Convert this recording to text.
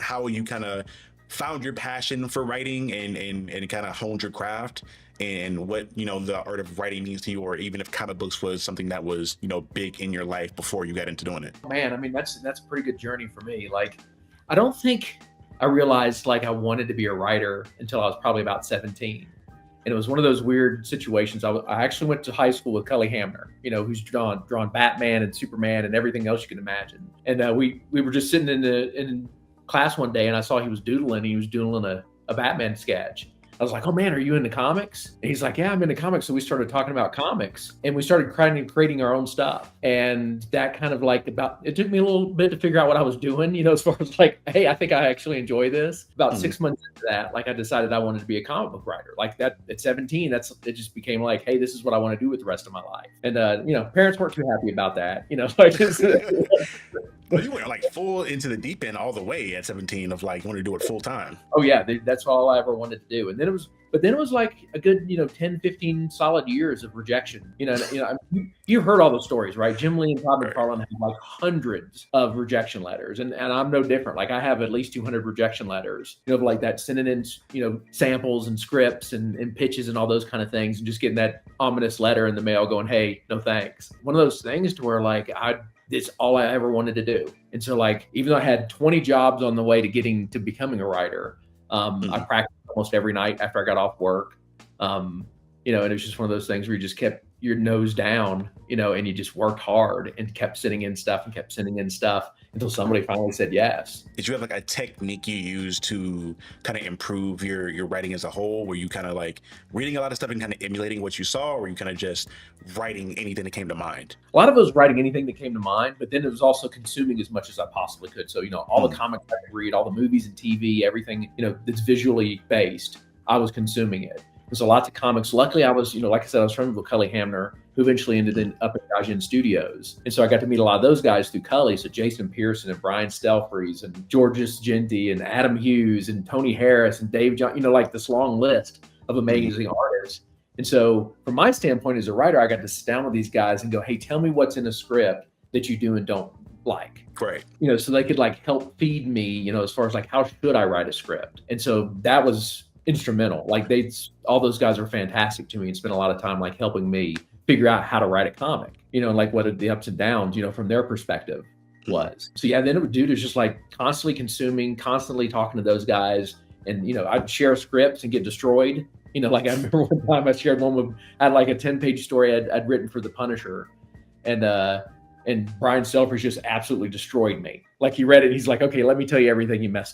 how you kind of found your passion for writing and kind of honed your craft, and what the art of writing means to you, or even if comic books was something that was big in your life before you got into doing it. Man, I mean, that's a pretty good journey for me. Like, I don't think I realized like I wanted to be a writer until I was probably about 17. And it was one of those weird situations. I actually went to high school with Cully Hamner, who's drawn Batman and Superman and everything else you can imagine. And we were just sitting in class one day, and I saw he was doodling. He was doodling a Batman sketch. I was like, "Oh man, are you into comics?" And he's like, "Yeah, I'm into comics." So we started talking about comics, and we started creating our own stuff. And that kind of like it took me a little bit to figure out what I was doing, as far as like, hey, I think I actually enjoy this. About 6 months into that, like I decided I wanted to be a comic book writer. Like that at 17, it just became like, hey, this is what I want to do with the rest of my life. And parents weren't too happy about that, like But you went like full into the deep end all the way at 17 of like wanting to do it full time. Oh yeah, that's all I ever wanted to do. And then it was like a good 10, 15 solid years of rejection. You heard all the stories, right? Jim Lee and Todd McFarlane have like hundreds of rejection letters, and I'm no different. Like I have at least 200 rejection letters, like that, sending in samples and scripts and pitches and all those kind of things, and just getting that ominous letter in the mail going, hey, no thanks. One of those things to where like it's all I ever wanted to do. And so like, even though I had 20 jobs on the way to becoming a writer, I practiced almost every night after I got off work. And it was just one of those things where you just kept your nose down, and you just worked hard and kept sending in stuff until somebody finally said yes. Did you have like a technique you use to kind of improve your writing as a whole? Were you kind of like reading a lot of stuff and kind of emulating what you saw, or were you kind of just writing anything that came to mind? A lot of it was writing anything that came to mind, but then it was also consuming as much as I possibly could. So, all the comics I could read, all the movies and TV, everything, that's visually based, I was consuming it. There's lots of comics. Luckily, I was, like I said, I was friends with Cully Hamner, who eventually ended up at Gaijin Studios. And so I got to meet a lot of those guys through Cully. So Jason Pearson and Brian Stelfreeze and Georges Genti and Adam Hughes and Tony Harris and Dave John, like this long list of amazing artists. And so from my standpoint as a writer, I got to sit down with these guys and go, hey, tell me what's in a script that you do and don't like. Great. So they could like help feed me, as far as like, how should I write a script? And so that was instrumental. Like all those guys are fantastic to me and spent a lot of time like helping me figure out how to write a comic, and like what the ups and downs, from their perspective was. So yeah, then it was just like constantly consuming, constantly talking to those guys. And, I'd share scripts and get destroyed. Like I remember one time I shared one I had like a 10-page story I'd written for The Punisher. And Brian Stelfreeze just absolutely destroyed me. Like he read it, he's like, okay, let me tell you everything you messed